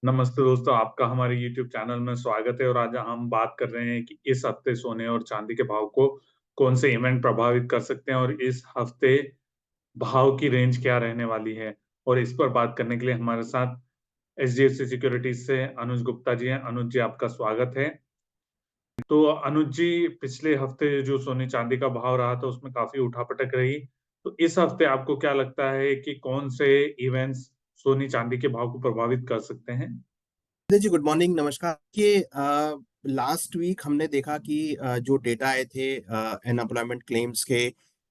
नमस्ते दोस्तों, आपका हमारे YouTube चैनल में स्वागत है और आज हम बात कर रहे हैं कि इस हफ्ते सोने और चांदी के भाव को कौन से इवेंट प्रभावित कर सकते हैं और इस हफ्ते भाव की रेंज क्या रहने वाली है। और इस पर बात करने के लिए हमारे साथ HDFC सिक्योरिटीज से अनुज गुप्ता जी हैं। अनुज जी, आपका स्वागत है। तो अनुज जी, पिछले हफ्ते जो सोने चांदी का भाव रहा था उसमें काफी उठापटक रही। तो इस हफ्ते आपको क्या लगता है कि कौन से इवेंट्स सोने चांदी के भाव को प्रभावित कर सकते हैं? जी, गुड मॉर्निंग, नमस्कार। ये लास्ट वीक हमने देखा कि जो डेटा आए थे अनएम्प्लॉयमेंट क्लेम्स के,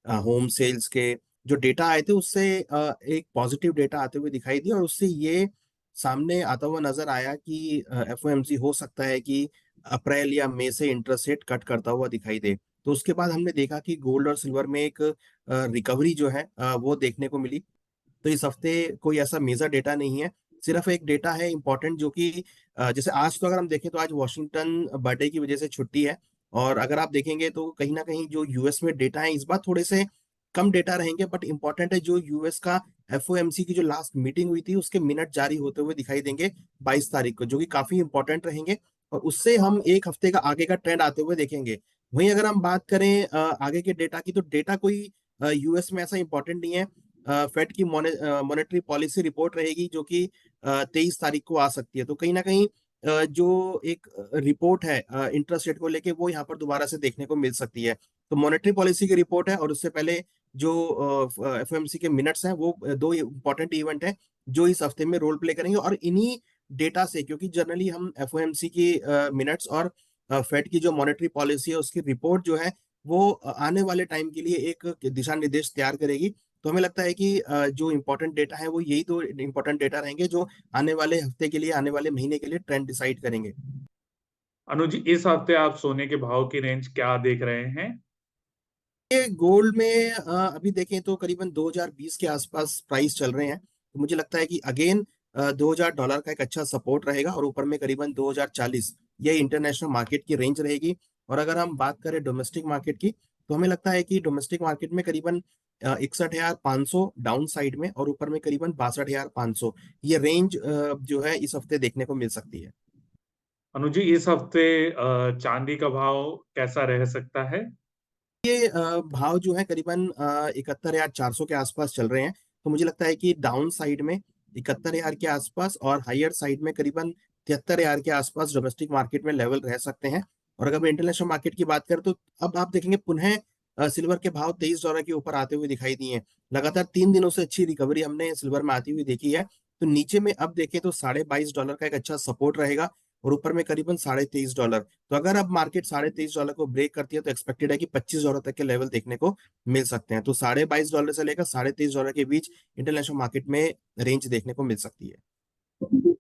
होम सेल्स के जो डेटा आए थे उससे एक पॉजिटिव डेटा आते हुए दिखाई दिया और उससे ये सामने आता हुआ नजर आया कि एफओएमसी हो सकता है कि अप्रैल या मई से इंटरेस्ट रेट कट करता हुआ दिखाई दे। तो उसके बाद हमने देखा कि गोल्ड और सिल्वर में एक रिकवरी जो है वो देखने को मिली। तो इस हफ्ते कोई ऐसा मेजर डेटा नहीं है, सिर्फ एक डेटा है इम्पोर्टेंट जो कि जैसे आज तो अगर हम देखें तो आज वॉशिंगटन बर्थडे की वजह से छुट्टी है। और अगर आप देखेंगे तो कहीं ना कहीं जो यूएस में डेटा है इस बार थोड़े से कम डेटा रहेंगे, बट इम्पोर्टेंट है जो यूएस का एफओएमसी की जो लास्ट मीटिंग हुई थी उसके मिनट जारी होते हुए दिखाई देंगे 22 तारीख को, जो कि काफी इंपॉर्टेंट रहेंगे। और उससे हम एक हफ्ते का आगे का ट्रेंड आते हुए देखेंगे। वहीं अगर हम बात करें आगे के डेटा की, तो डेटा कोई यूएस में ऐसा इंपॉर्टेंट नहीं है। फेड की मॉनेटरी पॉलिसी रिपोर्ट रहेगी जो कि 23 तारीख को आ सकती है। तो कहीं ना कहीं जो एक रिपोर्ट है इंटरेस्ट रेट को लेके वो यहाँ पर दोबारा से देखने को मिल सकती है। तो मॉनेटरी पॉलिसी की रिपोर्ट है और उससे पहले जो एफओएमसी के मिनट्स हैं वो दो इंपॉर्टेंट इवेंट है जो इस हफ्ते में रोल प्ले करेंगे। और इन्हीं डेटा से, क्योंकि जनरली हम एफओएमसी की मिनट्स और फेड की जो मॉनेटरी पॉलिसी है उसकी रिपोर्ट जो है वो आने वाले टाइम के लिए एक दिशा निर्देश तैयार करेगी। तो हमें लगता है कि जो इम्पोर्टेंट डेटा है वो यही दो इम्पोर्टेंट डेटा रहेंगे जो आने वाले हफ्ते के लिए, आने वाले महीने के लिए ट्रेंड डिसाइड करेंगे। अनुज, इस हफ्ते आप सोने के भाव की रेंज क्या देख रहे हैं? ये गोल्ड में अभी देखें तो करीबन 2020 के आसपास प्राइस चल रहे हैं। तो मुझे लगता है कि अगेन $2000 का एक अच्छा सपोर्ट रहेगा और ऊपर में करीबन 2040 ये इंटरनेशनल मार्केट की रेंज रहेगी। और अगर हम बात करें डोमेस्टिक मार्केट की, तो हमें लगता है कि डोमेस्टिक मार्केट में करीबन 61,500 डाउन साइड में और ऊपर में करीबन 62,500 ये रेंज जो है इस हफ्ते देखने को मिल सकती है। अनुज जी, इस हफ्ते चांदी का भाव कैसा रह सकता है? ये भाव जो है करीबन 71,400 के आसपास चल रहे हैं। तो मुझे लगता है कि डाउन साइड में 71,000 के आसपास और हायर साइड में करीबन 73,000 के आसपास डोमेस्टिक मार्केट में लेवल रह सकते हैं। और अगर हम इंटरनेशनल मार्केट की बात करें तो अब आप देखेंगे पुनः सिल्वर के भाव $23 के ऊपर आते हुए दिखाई दिए हैं। लगातार 3 दिनों से अच्छी रिकवरी हमने सिल्वर में आती हुई देखी है। तो नीचे में अब देखें तो $22.5 का एक अच्छा सपोर्ट रहेगा और ऊपर में करीबन $23.5। तो अगर अब मार्केट $23.5 को ब्रेक करती है तो एक्सपेक्टेड है कि $25 तक के लेवल देखने को मिल सकते हैं। तो $22.5 से लेकर $23.5 के बीच इंटरनेशनल मार्केट में रेंज देखने को मिल सकती है।